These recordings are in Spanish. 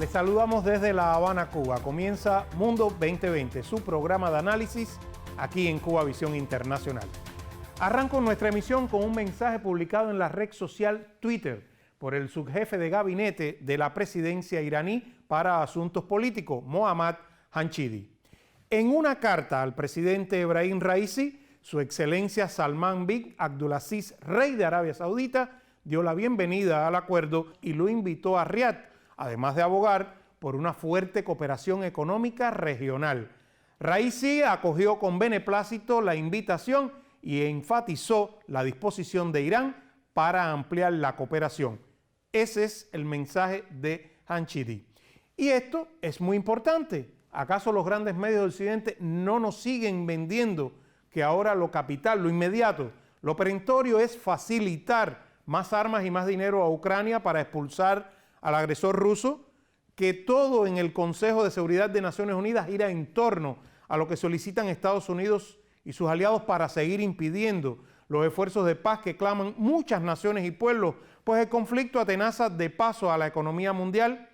Les saludamos desde La Habana, Cuba. Comienza Mundo 2020, su programa de análisis aquí en Cuba Visión Internacional. Arranco nuestra emisión con un mensaje publicado en la red social Twitter por el subjefe de gabinete de la presidencia iraní para asuntos políticos, Mohammad Hanchidi. En una carta al presidente Ebrahim Raisi, su excelencia Salman bin Abdulaziz, rey de Arabia Saudita, dio la bienvenida al acuerdo y lo invitó a Riad, además de abogar por una fuerte cooperación económica regional. Raisi acogió con beneplácito la invitación y enfatizó la disposición de Irán para ampliar la cooperación. Ese es el mensaje de Hanchidi. Y esto es muy importante. ¿Acaso los grandes medios de Occidente no nos siguen vendiendo que ahora lo capital, lo inmediato, lo perentorio es facilitar más armas y más dinero a Ucrania para expulsar al agresor ruso, que todo en el Consejo de Seguridad de Naciones Unidas gira en torno a lo que solicitan Estados Unidos y sus aliados para seguir impidiendo los esfuerzos de paz que claman muchas naciones y pueblos, pues el conflicto atenaza de paso a la economía mundial?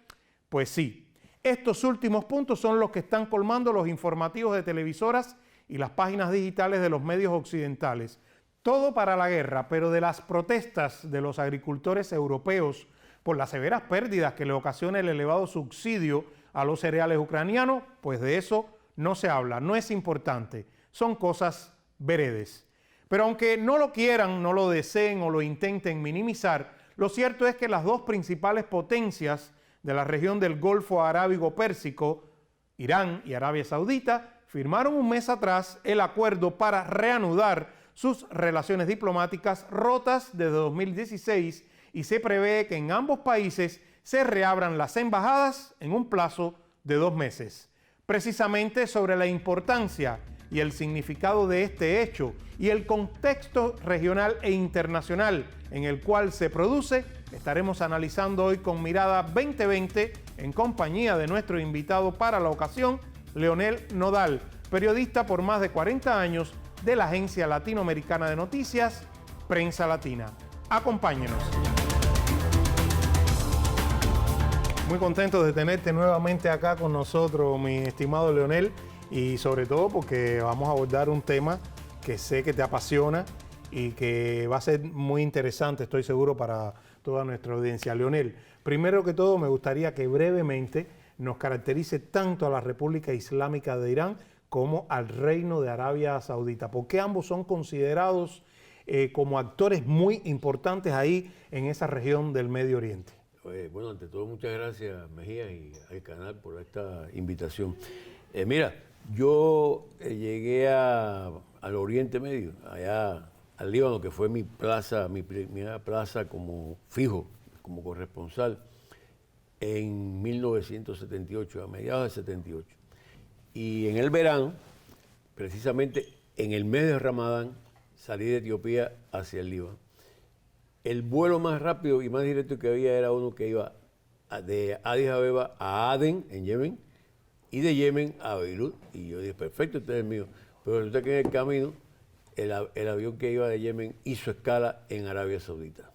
Pues sí, estos últimos puntos son los que están colmando los informativos de televisoras y las páginas digitales de los medios occidentales. Todo para la guerra, pero de las protestas de los agricultores europeos por las severas pérdidas que le ocasiona el elevado subsidio a los cereales ucranianos, pues de eso no se habla, no es importante, son cosas veredes. Pero aunque no lo quieran, no lo deseen o lo intenten minimizar, lo cierto es que las dos principales potencias de la región del Golfo Arábigo-Pérsico, Irán y Arabia Saudita, firmaron un mes atrás el acuerdo para reanudar sus relaciones diplomáticas rotas desde 2016 y se prevé que en ambos países se reabran las embajadas en un plazo de 2 meses. Precisamente sobre la importancia y el significado de este hecho y el contexto regional e internacional en el cual se produce, estaremos analizando hoy con Mirada 2020 en compañía de nuestro invitado para la ocasión, Leonel Nodal, periodista por más de 40 años de la agencia latinoamericana de noticias, Prensa Latina. Acompáñenos. Muy contento de tenerte nuevamente acá con nosotros, mi estimado Leonel, y sobre todo porque vamos a abordar un tema que sé que te apasiona y que va a ser muy interesante, estoy seguro, para toda nuestra audiencia. Leonel, primero que todo me gustaría que brevemente nos caracterice tanto a la República Islámica de Irán como al Reino de Arabia Saudita, porque ambos son considerados como actores muy importantes ahí en esa región del Medio Oriente. Bueno, ante todo, muchas gracias, Mejía, y al canal por esta invitación. Mira, yo llegué al Oriente Medio, allá al Líbano, que fue mi primera plaza como fijo, como corresponsal, en 1978, a mediados de 78. Y en el verano, precisamente en el mes de Ramadán, salí de Etiopía hacia el Líbano. El vuelo más rápido y más directo que había era uno que iba de Addis Abeba a Adén, en Yemen, y de Yemen a Beirut. Y yo dije, perfecto, este es el mío. Pero resulta que en el camino, el avión que iba de Yemen hizo escala en Arabia Saudita.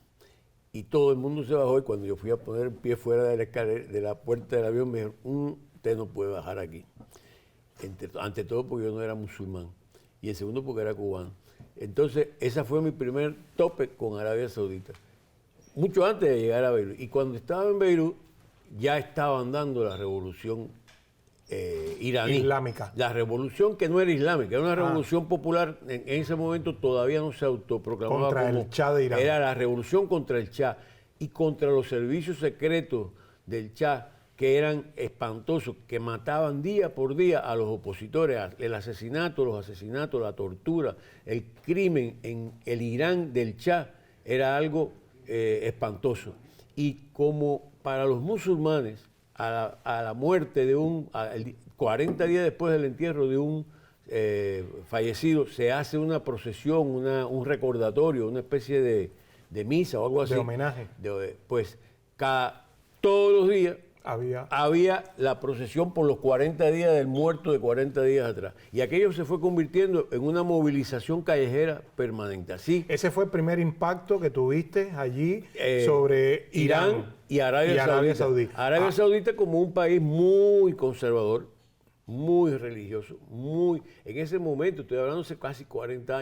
Y todo el mundo se bajó, y cuando yo fui a poner el pie fuera de la puerta del avión, me dijeron, usted no puede bajar aquí. Ante todo porque yo no era musulmán, y el segundo porque era cubano. Entonces, ese fue mi primer tope con Arabia Saudita, mucho antes de llegar a Beirut. Y cuando estaba en Beirut, ya estaban dando la revolución iraní. Islámica. La revolución que no era islámica, era una revolución popular. En ese momento todavía no se autoproclamaba contra como el Shah de Irán. Era la revolución contra el Shah y contra los servicios secretos del Shah, que eran espantosos, que mataban día por día a los opositores. El asesinato, los asesinatos, la tortura, el crimen en el Irán del Shah era algo espantoso. Y como para los musulmanes, a la muerte de 40 días después del entierro de un fallecido, se hace una procesión, un recordatorio, una especie de misa o algo así. De homenaje. Todos los días había la procesión por los 40 días del muerto de 40 días atrás. Y aquello se fue convirtiendo en una movilización callejera permanente. Así, ese fue el primer impacto que tuviste allí sobre Irán y Arabia Saudita. Arabia Saudita como un país muy conservador, muy religioso, en ese momento, estoy hablando hace casi 40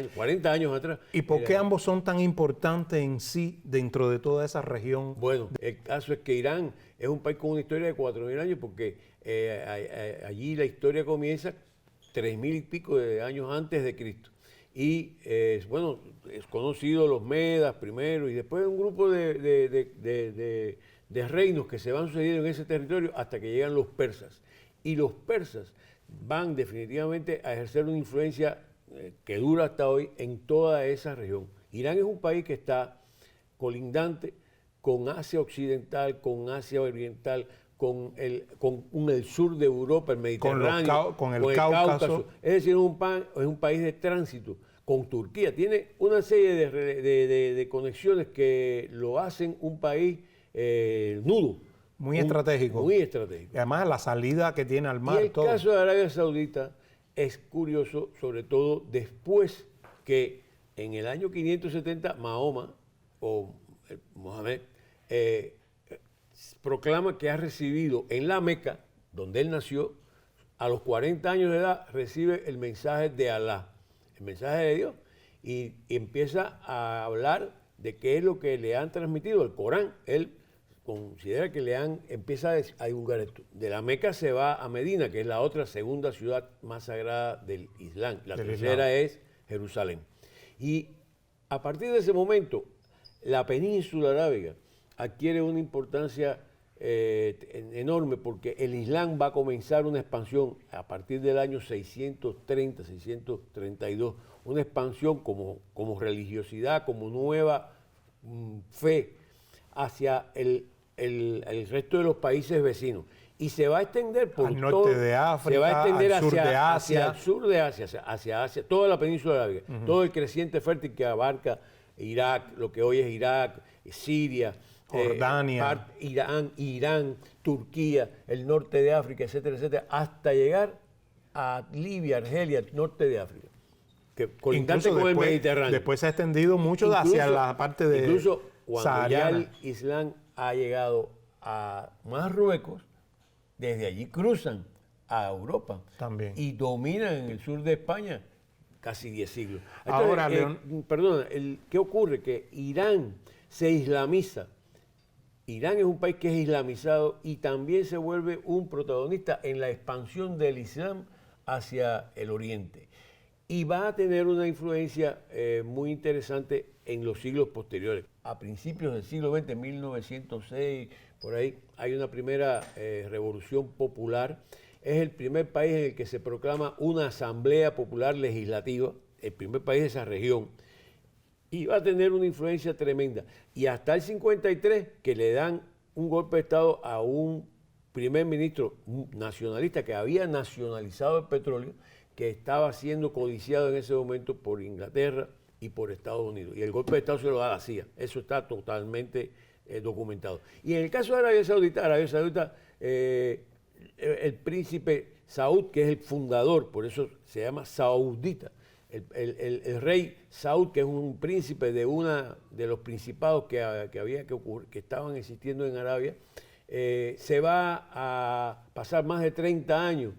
años atrás. ¿Y por qué ambos son tan importantes en sí dentro de toda esa región? Bueno, el caso es que Irán es un país con una historia de 4.000 años porque allí la historia comienza 3.000 y pico de años antes de Cristo. Y bueno, es conocido los Medas primero y después un grupo de reinos que se van sucediendo en ese territorio hasta que llegan los persas. Y los persas van definitivamente a ejercer una influencia que dura hasta hoy en toda esa región. Irán es un país que está colindante con Asia Occidental, con Asia Oriental, con el sur de Europa, el Mediterráneo, con el Cáucaso. Es decir, es un país de tránsito con Turquía. Tiene una serie de conexiones que lo hacen un país nudo. Muy estratégico. Muy estratégico. Y además la salida que tiene al mar. Y el caso de Arabia Saudita es curioso, sobre todo después que en el año 570 Mahoma, o Mohamed, proclama que ha recibido en la Meca, donde él nació, a los 40 años de edad, recibe el mensaje de Alá, el mensaje de Dios, y empieza a hablar de qué es lo que le han transmitido el Corán. Él considera que empieza a divulgar esto. De la Meca se va a Medina, que es la otra segunda ciudad más sagrada del Islam. La tercera es Jerusalén. Y a partir de ese momento, la península arábiga adquiere una importancia enorme porque el Islam va a comenzar una expansión a partir del año 630, 632, una expansión como religiosidad, como nueva fe hacia el resto de los países vecinos. Y se va a extender por al norte de África, se va a extender al sur de Asia, hacia el sur de Asia, hacia Asia, toda la península arábiga, todo el creciente fértil que abarca Irak, lo que hoy es Irak, Siria, Jordania, Irán, Turquía, el norte de África, etcétera, etcétera, hasta llegar a Libia, Argelia, el norte de África, que colindante con el Mediterráneo. Después se ha extendido mucho hacia la parte de incluso cuando sahariana. ya el Islam ha llegado a Marruecos, desde allí cruzan a Europa también y dominan en el sur de España casi 10 siglos. Entonces, ahora, León, perdona, ¿qué ocurre? Que Irán se islamiza. Irán es un país que es islamizado y también se vuelve un protagonista en la expansión del Islam hacia el Oriente. Y va a tener una influencia muy interesante en los siglos posteriores. A principios del siglo XX, 1906, por ahí, hay una primera revolución popular. Es el primer país en el que se proclama una asamblea popular legislativa, el primer país de esa región. Y va a tener una influencia tremenda. Y hasta el 53, que le dan un golpe de Estado a un primer ministro nacionalista que había nacionalizado el petróleo, que estaba siendo codiciado en ese momento por Inglaterra y por Estados Unidos. Y el golpe de Estado se lo da a la CIA. Eso está totalmente documentado. Y en el caso de Arabia Saudita, el príncipe Saud, que es el fundador, por eso se llama saudita, el rey Saud, que es un príncipe de uno de los principados que estaban existiendo en Arabia, se va a pasar más de 30 años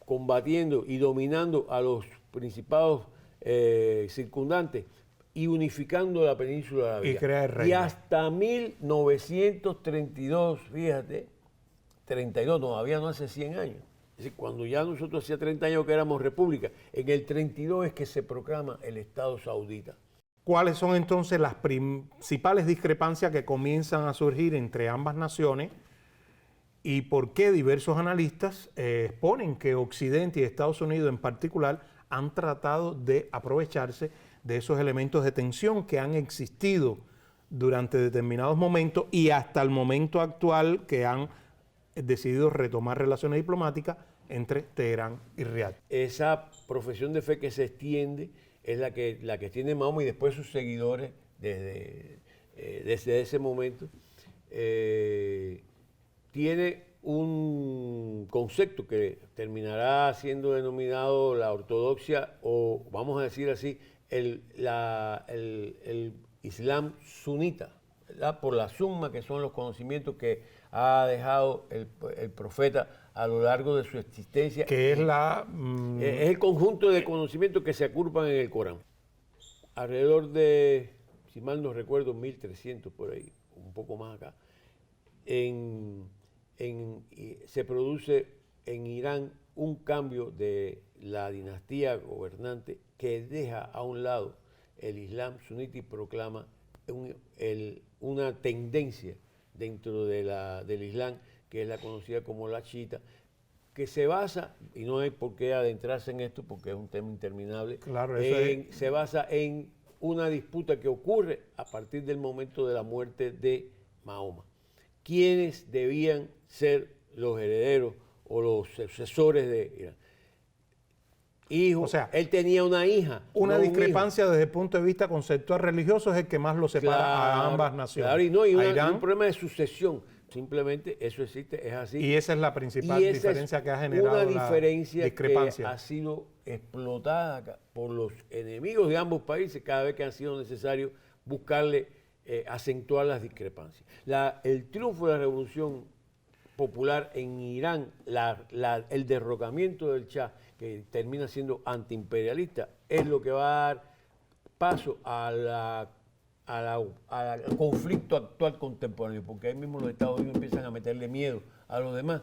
combatiendo y dominando a los principados circundantes y unificando la península arábiga. Y crea el reino. Y hasta 1932, fíjate, 32, todavía no hace 100 años. Es decir, cuando ya nosotros hacía 30 años que éramos república, en el 32 es que se proclama el Estado saudita. ¿Cuáles son entonces las principales discrepancias que comienzan a surgir entre ambas naciones y por qué diversos analistas exponen que Occidente y Estados Unidos en particular han tratado de aprovecharse de esos elementos de tensión que han existido durante determinados momentos y hasta el momento actual que han decidido retomar relaciones diplomáticas entre Teherán y Riad? Esa profesión de fe que se extiende es la que tiene Mahoma y después sus seguidores desde ese momento. Tiene un concepto que terminará siendo denominado la ortodoxia, o vamos a decir así, el Islam sunita, ¿verdad? Por la summa que son los conocimientos que ha dejado el profeta a lo largo de su existencia. Que es es el conjunto de conocimientos que se agrupan en el Corán. Alrededor de, si mal no recuerdo, 1300 por ahí, un poco más acá, se produce en Irán un cambio de la dinastía gobernante que deja a un lado el Islam sunita y proclama una tendencia dentro del Islam, que es la conocida como la chiita, que se basa, y no hay por qué adentrarse en esto porque es un tema interminable, claro, se basa en una disputa que ocurre a partir del momento de la muerte de Mahoma. ¿Quiénes debían ser los herederos o los sucesores de Irán? Hijo, o sea, él tenía una hija. Una discrepancia desde el punto de vista conceptual religioso es el que más lo separa a ambas naciones. Claro, y un problema de sucesión. Simplemente eso existe, es así. Y esa es la principal diferencia que ha generado una diferencia discrepancia. que ha sido explotada por los enemigos de ambos países cada vez que han sido necesario buscarle acentuar las discrepancias. El triunfo de la revolución popular en Irán, el derrocamiento del Shah, que termina siendo antiimperialista, es lo que va a dar paso al conflicto actual contemporáneo, porque ahí mismo los Estados Unidos empiezan a meterle miedo a los demás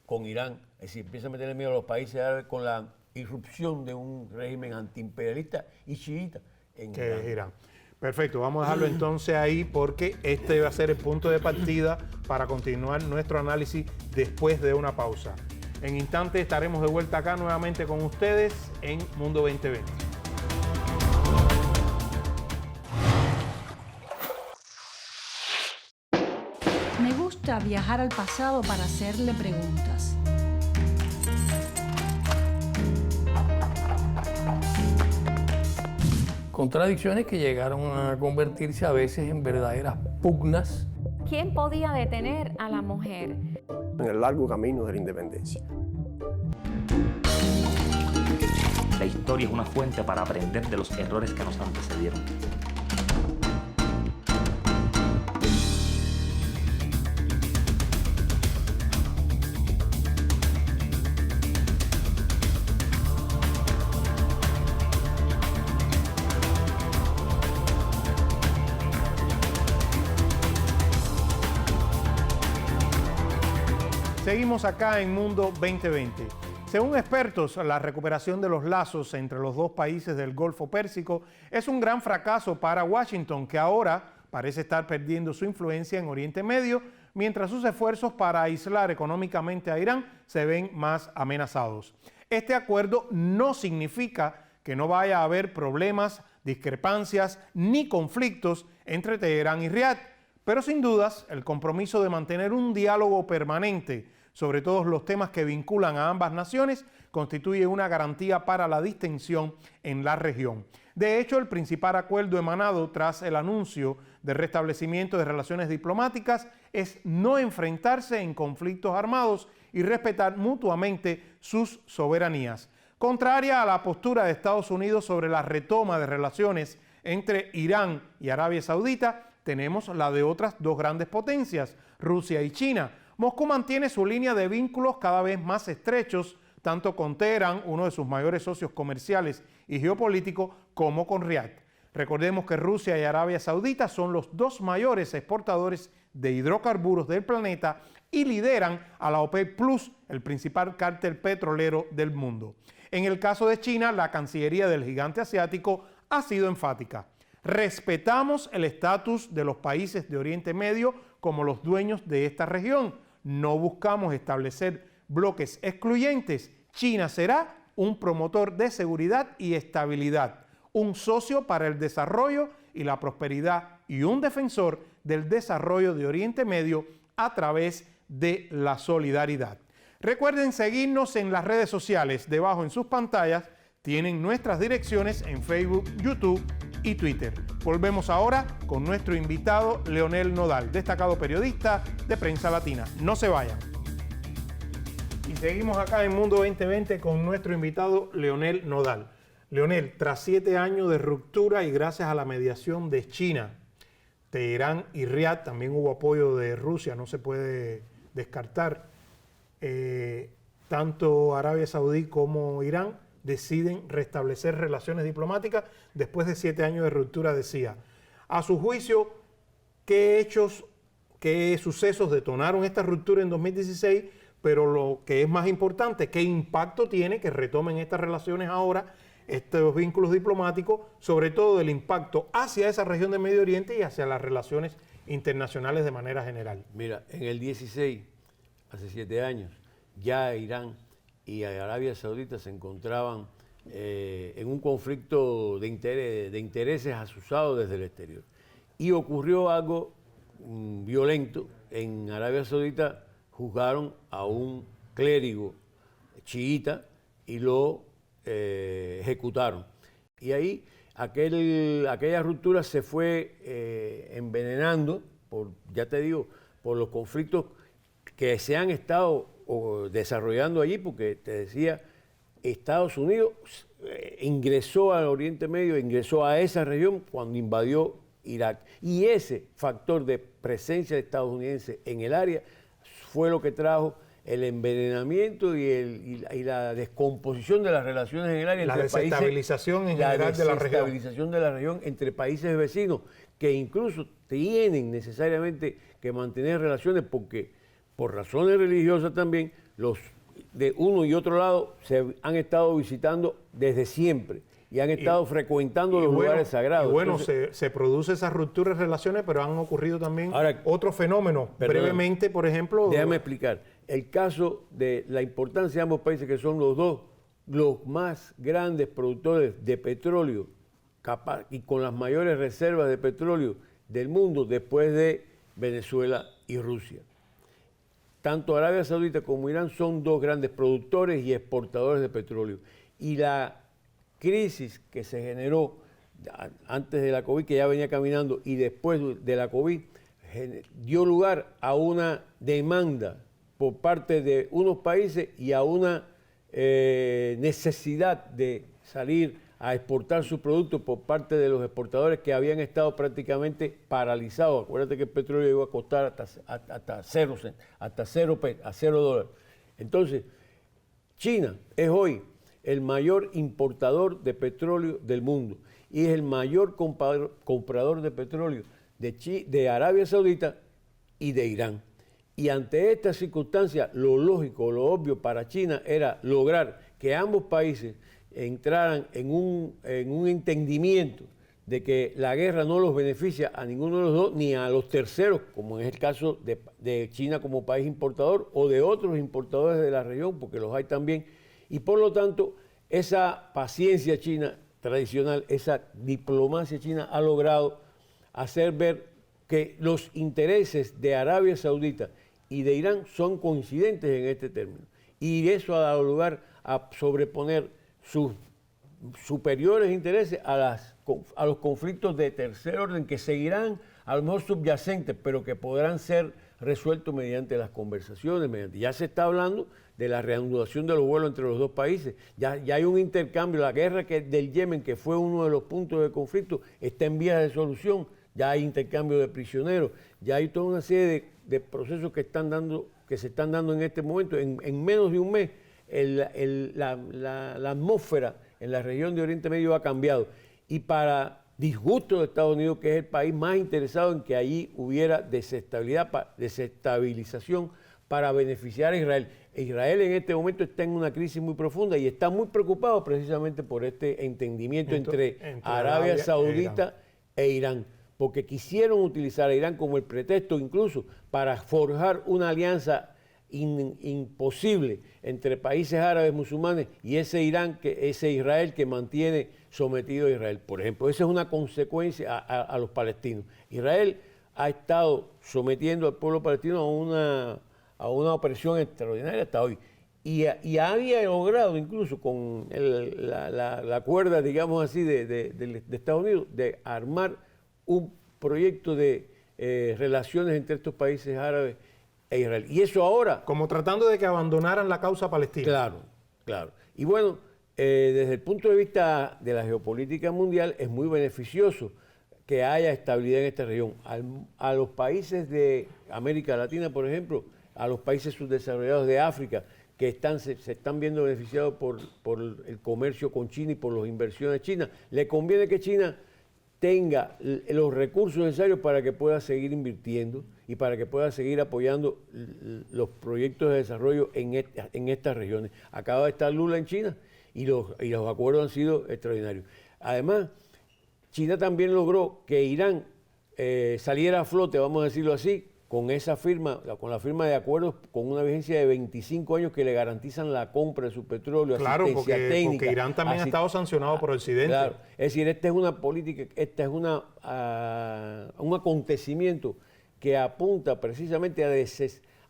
con Irán, es decir, empiezan a meterle miedo a los países árabes con la irrupción de un régimen antiimperialista y chiita en Irán. Es Irán. Perfecto, vamos a dejarlo entonces ahí porque este va a ser el punto de partida para continuar nuestro análisis después de una pausa. En instantes estaremos de vuelta acá nuevamente con ustedes en Mundo 2020. Me gusta viajar al pasado para hacerle preguntas. Contradicciones que llegaron a convertirse a veces en verdaderas pugnas. ¿Quién podía detener a la mujer en el largo camino de la independencia? La historia es una fuente para aprender de los errores que nos antecedieron. Seguimos acá en Mundo 2020. Según expertos, la recuperación de los lazos entre los dos países del Golfo Pérsico es un gran fracaso para Washington, que ahora parece estar perdiendo su influencia en Oriente Medio, mientras sus esfuerzos para aislar económicamente a Irán se ven más amenazados. Este acuerdo no significa que no vaya a haber problemas, discrepancias ni conflictos entre Teherán y Riad, pero sin dudas el compromiso de mantener un diálogo permanente sobre todos los temas que vinculan a ambas naciones constituye una garantía para la distensión en la región. De hecho, el principal acuerdo emanado tras el anuncio de restablecimiento de relaciones diplomáticas es no enfrentarse en conflictos armados y respetar mutuamente sus soberanías. Contraria a la postura de Estados Unidos sobre la retoma de relaciones entre Irán y Arabia Saudita, tenemos la de otras dos grandes potencias, Rusia y China. Moscú mantiene su línea de vínculos cada vez más estrechos, tanto con Teherán, uno de sus mayores socios comerciales y geopolíticos, como con Riad. Recordemos que Rusia y Arabia Saudita son los dos mayores exportadores de hidrocarburos del planeta y lideran a la OPEP Plus, el principal cártel petrolero del mundo. En el caso de China, la Cancillería del gigante asiático ha sido enfática. Respetamos el estatus de los países de Oriente Medio como los dueños de esta región. No buscamos establecer bloques excluyentes. China será un promotor de seguridad y estabilidad, un socio para el desarrollo y la prosperidad y un defensor del desarrollo de Oriente Medio a través de la solidaridad. Recuerden seguirnos en las redes sociales. Debajo en sus pantallas tienen nuestras direcciones en Facebook, YouTube y Twitter. Volvemos ahora con nuestro invitado Leonel Nodal, destacado periodista de Prensa Latina. No se vayan. Y seguimos acá en Mundo 2020 con nuestro invitado Leonel Nodal. Leonel, tras 7 años de ruptura y gracias a la mediación de China, Teherán y Riad, también hubo apoyo de Rusia, no se puede descartar, tanto Arabia Saudí como Irán deciden restablecer relaciones diplomáticas después de 7 años de ruptura, decía. A su juicio, ¿qué hechos, qué sucesos detonaron esta ruptura en 2016? Pero lo que es más importante, ¿qué impacto tiene que retomen estas relaciones ahora, estos vínculos diplomáticos, sobre todo el impacto hacia esa región del Medio Oriente y hacia las relaciones internacionales de manera general? Mira, en el 16, hace 7 años, ya Irán y Arabia Saudita se encontraban en un conflicto de intereses asusados desde el exterior. Y ocurrió algo violento. En Arabia Saudita juzgaron a un clérigo chiita y lo ejecutaron. Y ahí aquella ruptura se fue envenenando, ya te digo, por los conflictos que se han estado desarrollando allí, porque te decía, Estados Unidos ingresó al Oriente Medio, ingresó a esa región cuando invadió Irak. Y ese factor de presencia estadounidense en el área fue lo que trajo el envenenamiento y la descomposición de las relaciones en el área. La desestabilización en general de la región. La desestabilización de la región entre países vecinos, que incluso tienen necesariamente que mantener relaciones porque, por razones religiosas también, los de uno y otro lado se han estado visitando desde siempre y han estado frecuentando los lugares sagrados. Y bueno, entonces, se produce esa ruptura de relaciones, pero han ocurrido también otros fenómenos. Brevemente, por ejemplo... Déjame explicar. El caso de la importancia de ambos países, que son los más grandes productores de petróleo y con las mayores reservas de petróleo del mundo después de Venezuela y Rusia. Tanto Arabia Saudita como Irán son 2 grandes productores y exportadores de petróleo. Y la crisis que se generó antes de la COVID, que ya venía caminando, y después de la COVID, dio lugar a una demanda por parte de unos países y a una necesidad de salir a exportar sus productos por parte de los exportadores que habían estado prácticamente paralizados. Acuérdate que el petróleo iba a costar hasta $0. Entonces, China es hoy el mayor importador de petróleo del mundo y es el mayor comprador de petróleo de Arabia Saudita y de Irán. Y ante esta circunstancia, lo lógico, lo obvio para China era lograr que ambos países entraran en un entendimiento de que la guerra no los beneficia a ninguno de los dos ni a los terceros, como es el caso de China como país importador o de otros importadores de la región, porque los hay también. Y por lo tanto, esa paciencia china tradicional, esa diplomacia china ha logrado hacer ver que los intereses de Arabia Saudita y de Irán son coincidentes en este término. Y eso ha dado lugar a sobreponer sus superiores intereses a los conflictos de tercer orden que seguirán a lo mejor subyacentes, pero que podrán ser resueltos mediante las conversaciones. Ya se está hablando de la reanudación de los vuelos entre los 2 países. Ya hay un intercambio. La guerra del Yemen, que fue uno de los puntos de conflicto, está en vías de solución. Ya hay intercambio de prisioneros. Ya hay toda una serie de procesos que se están dando en este momento. En menos de un mes, la atmósfera en la región de Oriente Medio ha cambiado. Y para disgusto de Estados Unidos, que es el país más interesado en que allí hubiera desestabilización para beneficiar a Israel. Israel en este momento está en una crisis muy profunda y está muy preocupado precisamente por este entendimiento entre Arabia Saudita e Irán, porque quisieron utilizar a Irán como el pretexto incluso para forjar una alianza imposible entre países árabes musulmanes y ese Israel que mantiene sometido a Israel. Por ejemplo, esa es una consecuencia a los palestinos. Israel ha estado sometiendo al pueblo palestino a una opresión extraordinaria hasta hoy. Y había logrado incluso con la cuerda, digamos así, de Estados Unidos, de armar un proyecto de relaciones entre estos países árabes e Israel. Y eso ahora... Como tratando de que abandonaran la causa palestina. Claro, claro. Y bueno, desde el punto de vista de la geopolítica mundial es muy beneficioso que haya estabilidad en esta región. A los países de América Latina, por ejemplo, a los países subdesarrollados de África, que se están viendo beneficiados por el comercio con China y por las inversiones chinas, le conviene que China tenga los recursos necesarios para que pueda seguir invirtiendo y para que pueda seguir apoyando los proyectos de desarrollo en estas regiones. Acaba de estar Lula en China y los acuerdos han sido extraordinarios. Además, China también logró que Irán saliera a flote, vamos a decirlo así, con la firma de acuerdos con una vigencia de 25 años que le garantizan la compra de su petróleo, claro, asistencia técnica. Porque Irán también ha estado sancionado por Occidente. Claro, es decir, esta es una política, un acontecimiento que apunta precisamente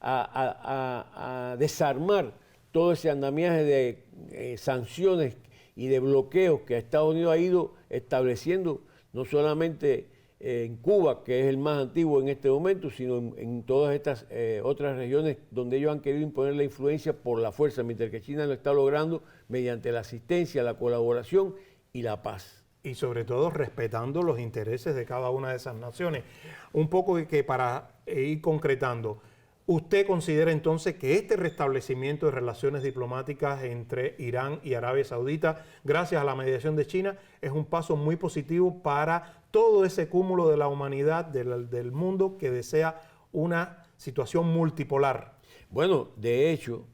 a desarmar todo ese andamiaje de sanciones y de bloqueos que Estados Unidos ha ido estableciendo, no solamente en Cuba, que es el más antiguo en este momento, sino en todas estas otras regiones donde ellos han querido imponer la influencia por la fuerza, mientras que China lo está logrando mediante la asistencia, la colaboración y la paz. Y sobre todo respetando los intereses de cada una de esas naciones. Un poco que para ir concretando, ¿usted considera entonces que este restablecimiento de relaciones diplomáticas entre Irán y Arabia Saudita, gracias a la mediación de China, es un paso muy positivo para todo ese cúmulo de la humanidad, del mundo, que desea una situación multipolar? Bueno, de hecho,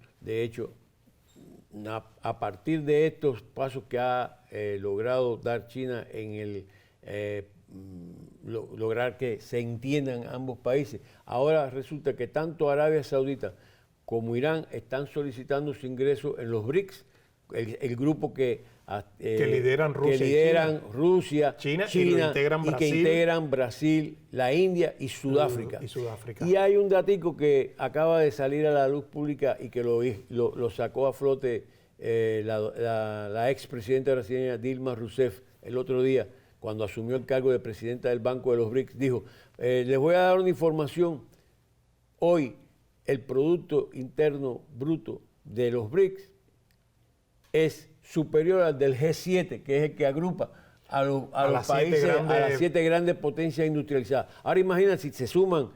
a partir de estos pasos que ha logrado dar China en lograr que se entiendan ambos países, ahora resulta que tanto Arabia Saudita como Irán están solicitando su ingreso en los BRICS, el grupo que lideran Rusia, China y que integran Brasil, la India y Sudáfrica. Y hay un datico que acaba de salir a la luz pública y que lo sacó a flote la expresidenta brasileña Dilma Rousseff el otro día, cuando asumió el cargo de presidenta del Banco de los BRICS. Dijo, les voy a dar una información. Hoy el Producto Interno Bruto de los BRICS es superior al del G7, que es el que agrupa a los países, a las 7 grandes potencias industrializadas. Ahora imagina si se suman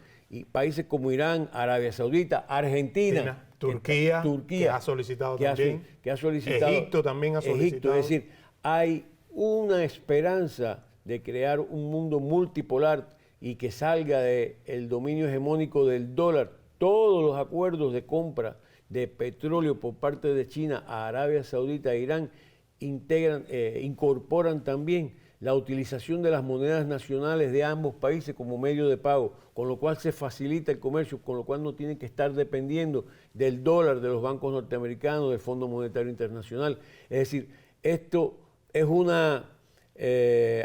países como Irán, Arabia Saudita, Argentina, Turquía, que ha solicitado también. Egipto también ha solicitado. Es decir, hay una esperanza de crear un mundo multipolar y que salga del dominio hegemónico del dólar. Todos los acuerdos de compra de petróleo por parte de China a Arabia Saudita e Irán incorporan también la utilización de las monedas nacionales de ambos países como medio de pago, con lo cual se facilita el comercio, con lo cual no tienen que estar dependiendo del dólar de los bancos norteamericanos, del Fondo Monetario Internacional. Es decir, esto es una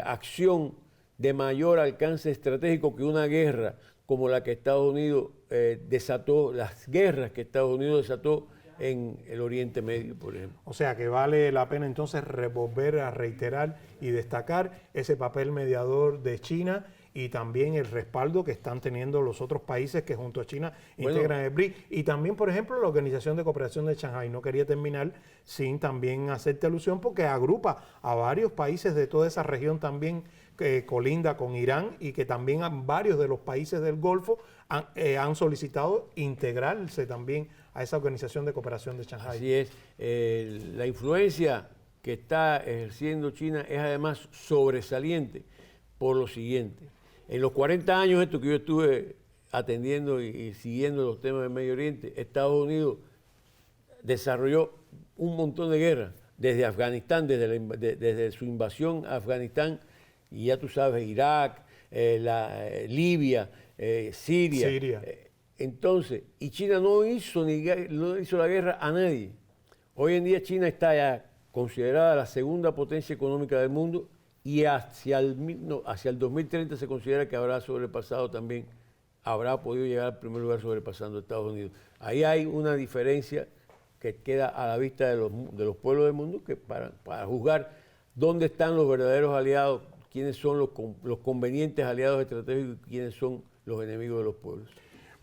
acción de mayor alcance estratégico que una guerra como la que Estados Unidos desató, las guerras que Estados Unidos desató en el Oriente Medio, por ejemplo. O sea que vale la pena entonces volver a reiterar y destacar ese papel mediador de China y también el respaldo que están teniendo los otros países que junto a China integran el BRICS. Y también, por ejemplo, la Organización de Cooperación de Shanghái. No quería terminar sin también hacerte alusión porque agrupa a varios países de toda esa región también que colinda con Irán y que también varios de los países del Golfo han solicitado integrarse también a esa Organización de Cooperación de Shanghái. Así es. La influencia que está ejerciendo China es además sobresaliente por lo siguiente. En los 40 años estos que yo estuve atendiendo y siguiendo los temas del Medio Oriente, Estados Unidos desarrolló un montón de guerras desde Afganistán, desde su invasión a Afganistán, y ya tú sabes, Irak, Libia, Siria. Entonces, y China no hizo la guerra a nadie. Hoy en día China está ya considerada la segunda potencia económica del mundo y hacia el 2030 se considera que habrá sobrepasado también, habrá podido llegar al primer lugar sobrepasando a Estados Unidos. Ahí hay una diferencia que queda a la vista de los pueblos del mundo que para juzgar dónde están los verdaderos aliados, quiénes son los convenientes aliados estratégicos y quiénes son los enemigos de los pueblos.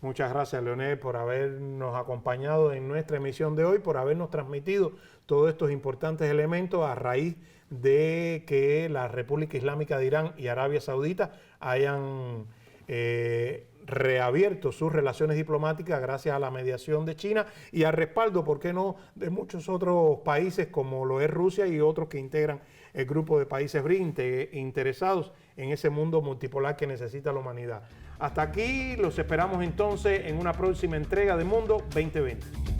Muchas gracias, Leonel, por habernos acompañado en nuestra emisión de hoy, por habernos transmitido todos estos importantes elementos a raíz de que la República Islámica de Irán y Arabia Saudita hayan reabierto sus relaciones diplomáticas gracias a la mediación de China y al respaldo, ¿por qué no?, de muchos otros países como lo es Rusia y otros que integran el grupo de países BRICS interesados en ese mundo multipolar que necesita la humanidad. Hasta aquí, los esperamos entonces en una próxima entrega de Mundo 2020.